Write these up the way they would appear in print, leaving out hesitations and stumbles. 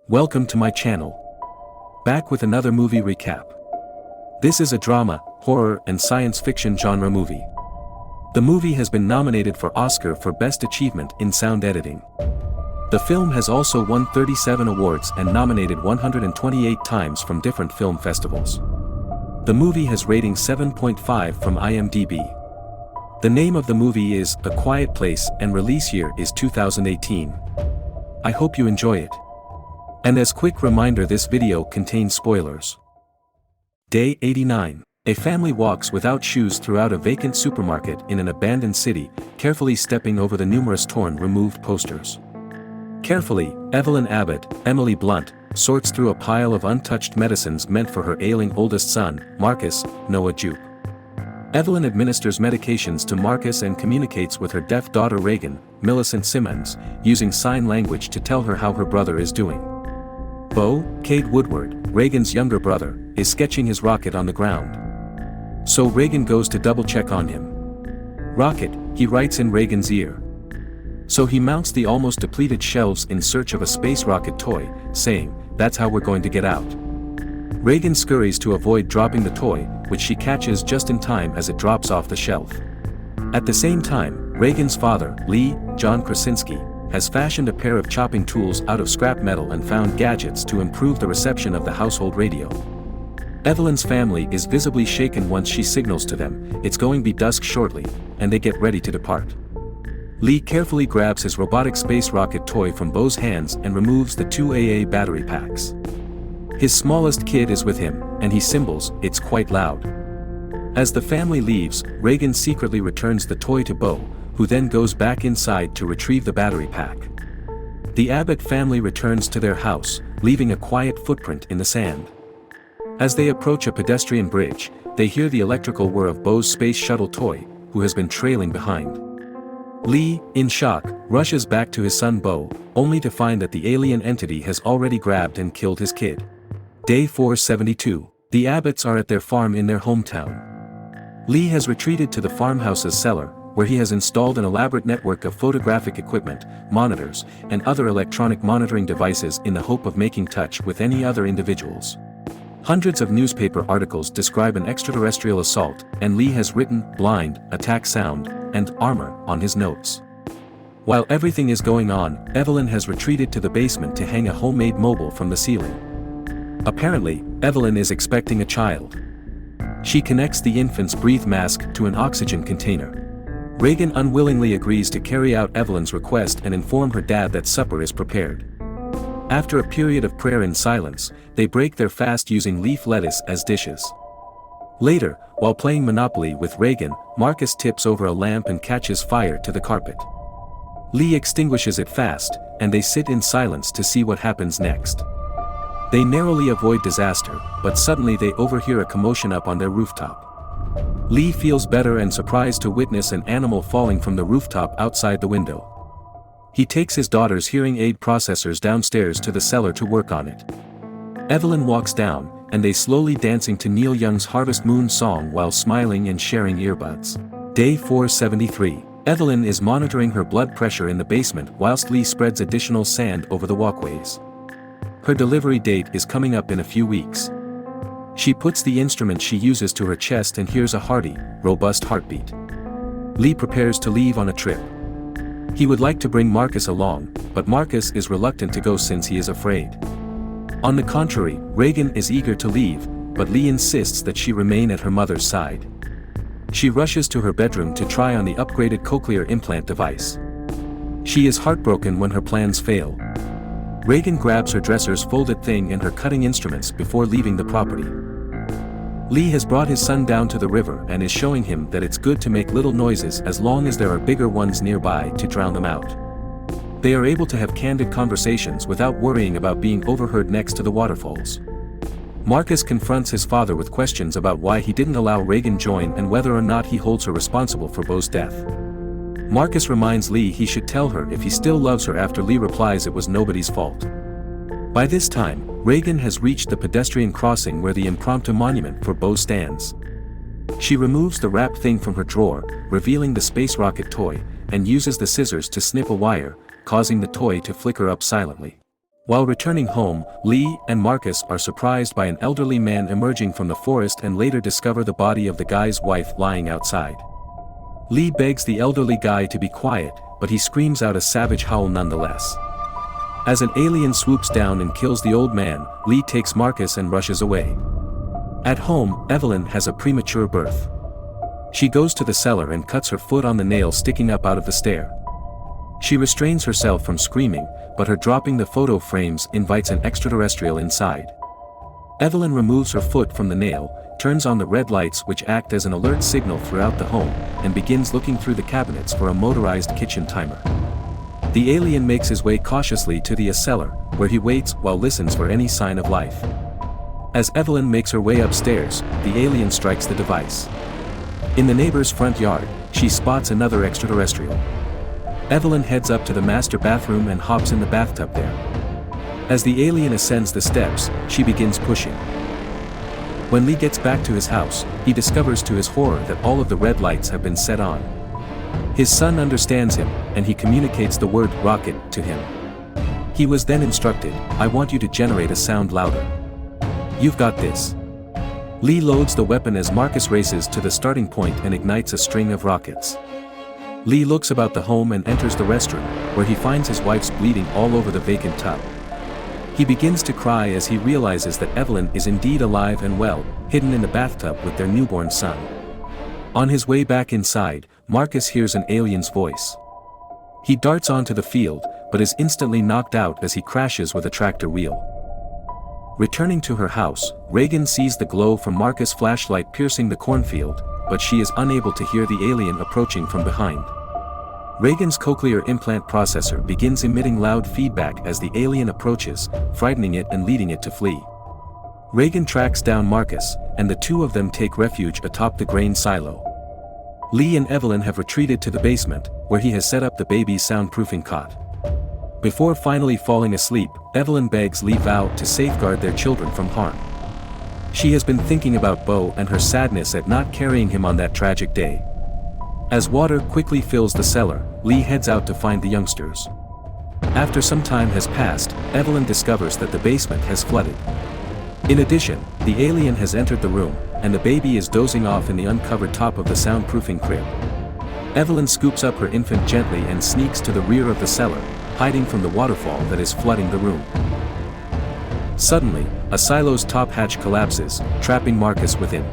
Welcome to my channel. Back with another movie recap. This is a drama, horror and science fiction genre movie. The movie has been nominated for Oscar for Best Achievement in Sound Editing. The film has also won 37 awards and nominated 128 times from different film festivals. The movie has rating 7.5 from IMDb. The name of the movie is A Quiet Place and release year is 2018. I hope you enjoy it. And as quick reminder, this video contains spoilers. Day 89. A family walks without shoes throughout a vacant supermarket in an abandoned city, carefully stepping over the numerous torn, removed posters. Carefully, Evelyn Abbott, Emily Blunt, sorts through a pile of untouched medicines meant for her ailing oldest son, Marcus, Noah Jupe. Evelyn administers medications to Marcus and communicates with her deaf daughter Reagan, Millicent Simmons, using sign language to tell her how her brother is doing. Beau, Cade Woodward, Reagan's younger brother, is sketching his rocket on the ground. So Reagan goes to double-check on him. "Rocket," he writes in Reagan's ear. So he mounts the almost depleted shelves in search of a space rocket toy, saying, "That's how we're going to get out." Reagan scurries to avoid dropping the toy, which she catches just in time as it drops off the shelf. At the same time, Reagan's father, Lee, John Krasinski, has fashioned a pair of chopping tools out of scrap metal and found gadgets to improve the reception of the household radio. Evelyn's family is visibly shaken once she signals to them it's going to be dusk shortly, and they get ready to depart. Lee carefully grabs his robotic space rocket toy from Beau's hands and removes the two AA battery packs. His smallest kid is with him, and he cymbals, "It's quite loud." As the family leaves, Reagan secretly returns the toy to Beau, who then goes back inside to retrieve the battery pack. The Abbott family returns to their house, leaving a quiet footprint in the sand. As they approach a pedestrian bridge, they hear the electrical whir of Beau's space shuttle toy, who has been trailing behind. Lee, in shock, rushes back to his son Beau, only to find that the alien entity has already grabbed and killed his kid. Day 472. The Abbotts are at their farm in their hometown. Lee has retreated to the farmhouse's cellar, where he has installed an elaborate network of photographic equipment, monitors, and other electronic monitoring devices in the hope of making touch with any other individuals. Hundreds of newspaper articles describe an extraterrestrial assault, and Lee has written "blind, attack sound," and "armor" on his notes. While everything is going on, Evelyn has retreated to the basement to hang a homemade mobile from the ceiling. Apparently, Evelyn is expecting a child. She connects the infant's breath mask to an oxygen container. Reagan unwillingly agrees to carry out Evelyn's request and inform her dad that supper is prepared. After a period of prayer and silence, they break their fast using leaf lettuce as dishes. Later, while playing Monopoly with Reagan, Marcus tips over a lamp and catches fire to the carpet. Lee extinguishes it fast, and they sit in silence to see what happens next. They narrowly avoid disaster, but suddenly they overhear a commotion up on their rooftop. Lee feels better and surprised to witness an animal falling from the rooftop outside the window. He takes his daughter's hearing aid processors downstairs to the cellar to work on it. Evelyn walks down, and they slowly dancing to Neil Young's Harvest Moon song while smiling and sharing earbuds. Day 473. Evelyn is monitoring her blood pressure in the basement whilst Lee spreads additional sand over the walkways. Her delivery date is coming up in a few weeks. She puts the instrument she uses to her chest and hears a hearty, robust heartbeat. Lee prepares to leave on a trip. He would like to bring Marcus along, but Marcus is reluctant to go since he is afraid. On the contrary, Reagan is eager to leave, but Lee insists that she remain at her mother's side. She rushes to her bedroom to try on the upgraded cochlear implant device. She is heartbroken when her plans fail. Reagan grabs her dresser's folded thing and her cutting instruments before leaving the property. Lee has brought his son down to the river and is showing him that it's good to make little noises as long as there are bigger ones nearby to drown them out. They are able to have candid conversations without worrying about being overheard next to the waterfalls. Marcus confronts his father with questions about why he didn't allow Reagan join and whether or not he holds her responsible for Beau's death. Marcus reminds Lee he should tell her if he still loves her after Lee replies it was nobody's fault. By this time, Reagan has reached the pedestrian crossing where the impromptu monument for Beau stands. She removes the wrap thing from her drawer, revealing the space rocket toy, and uses the scissors to snip a wire, causing the toy to flicker up silently. While returning home, Lee and Marcus are surprised by an elderly man emerging from the forest and later discover the body of the guy's wife lying outside. Lee begs the elderly guy to be quiet, but he screams out a savage howl nonetheless. As an alien swoops down and kills the old man, Lee takes Marcus and rushes away. At home, Evelyn has a premature birth. She goes to the cellar and cuts her foot on the nail sticking up out of the stair. She restrains herself from screaming, but her dropping the photo frames invites an extraterrestrial inside. Evelyn removes her foot from the nail, turns on the red lights which act as an alert signal throughout the home, and begins looking through the cabinets for a motorized kitchen timer. The alien makes his way cautiously to the cellar, where he waits while listens for any sign of life. As Evelyn makes her way upstairs, the alien strikes the device. In the neighbor's front yard, she spots another extraterrestrial. Evelyn heads up to the master bathroom and hops in the bathtub there. As the alien ascends the steps, she begins pushing. When Lee gets back to his house, he discovers to his horror that all of the red lights have been set on. His son understands him, and he communicates the word rocket to him. He was then instructed, "I want you to generate a sound louder. You've got this." Lee loads the weapon as Marcus races to the starting point and ignites a string of rockets. Lee looks about the home and enters the restroom, where he finds his wife's bleeding all over the vacant tub. He begins to cry as he realizes that Evelyn is indeed alive and well, hidden in the bathtub with their newborn son. On his way back inside, Marcus hears an alien's voice. He darts onto the field, but is instantly knocked out as he crashes with a tractor wheel. Returning to her house, Reagan sees the glow from Marcus' flashlight piercing the cornfield, but she is unable to hear the alien approaching from behind. Reagan's cochlear implant processor begins emitting loud feedback as the alien approaches, frightening it and leading it to flee. Reagan tracks down Marcus, and the two of them take refuge atop the grain silo. Lee and Evelyn have retreated to the basement, where he has set up the baby's soundproofing cot. Before finally falling asleep, Evelyn begs Lee vow to safeguard their children from harm. She has been thinking about Bo and her sadness at not carrying him on that tragic day. As water quickly fills the cellar, Lee heads out to find the youngsters. After some time has passed, Evelyn discovers that the basement has flooded. In addition, the alien has entered the room, and the baby is dozing off in the uncovered top of the soundproofing crib. Evelyn scoops up her infant gently and sneaks to the rear of the cellar, hiding from the waterfall that is flooding the room. Suddenly, a silo's top hatch collapses, trapping Marcus within.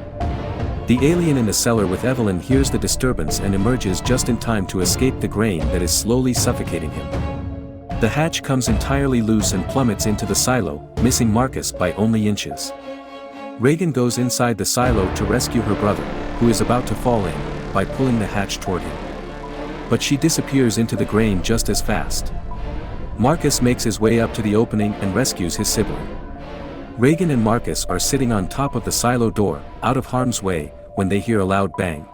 The alien in the cellar with Evelyn hears the disturbance and emerges just in time to escape the grain that is slowly suffocating him. The hatch comes entirely loose and plummets into the silo, missing Marcus by only inches. Reagan goes inside the silo to rescue her brother, who is about to fall in, by pulling the hatch toward him. But she disappears into the grain just as fast. Marcus makes his way up to the opening and rescues his sibling. Reagan and Marcus are sitting on top of the silo door, out of harm's way, when they hear a loud bang.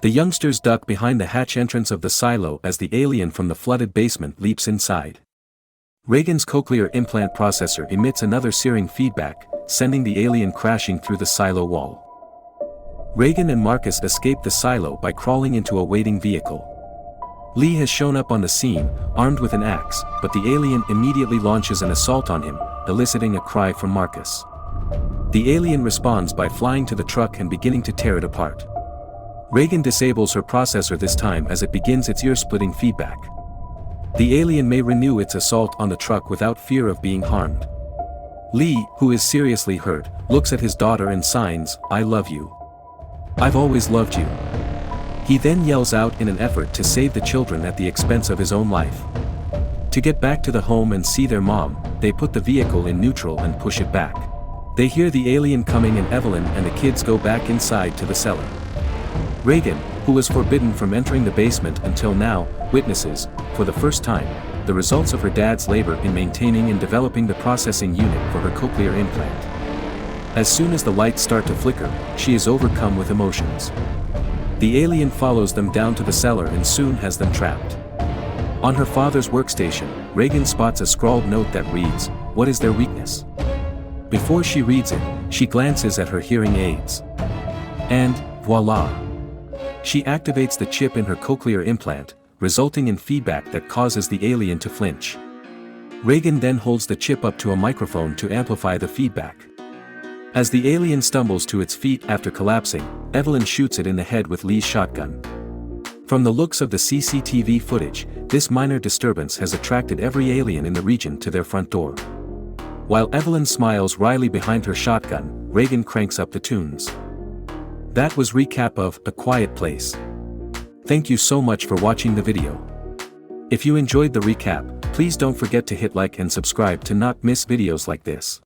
The youngsters duck behind the hatch entrance of the silo as the alien from the flooded basement leaps inside. Reagan's cochlear implant processor emits another searing feedback, sending the alien crashing through the silo wall. Reagan and Marcus escape the silo by crawling into a waiting vehicle. Lee has shown up on the scene, armed with an axe, but the alien immediately launches an assault on him, eliciting a cry from Marcus. The alien responds by flying to the truck and beginning to tear it apart. Reagan disables her processor this time as it begins its ear-splitting feedback. The alien may renew its assault on the truck without fear of being harmed. Lee, who is seriously hurt, looks at his daughter and signs, "I love you. I've always loved you." He then yells out in an effort to save the children at the expense of his own life. To get back to the home and see their mom, they put the vehicle in neutral and push it back. They hear the alien coming and Evelyn and the kids go back inside to the cellar. Reagan, who was forbidden from entering the basement until now, witnesses, for the first time, the results of her dad's labor in maintaining and developing the processing unit for her cochlear implant. As soon as the lights start to flicker, she is overcome with emotions. The alien follows them down to the cellar and soon has them trapped. On her father's workstation, Reagan spots a scrawled note that reads, "What is their weakness?" Before she reads it, she glances at her hearing aids. And, voila! She activates the chip in her cochlear implant, resulting in feedback that causes the alien to flinch. Reagan then holds the chip up to a microphone to amplify the feedback. As the alien stumbles to its feet after collapsing, Evelyn shoots it in the head with Lee's shotgun. From the looks of the CCTV footage, this minor disturbance has attracted every alien in the region to their front door. While Evelyn smiles wryly behind her shotgun, Reagan cranks up the tunes. That was recap of A Quiet Place. Thank you so much for watching the video. If you enjoyed the recap, please don't forget to hit like and subscribe to not miss videos like this.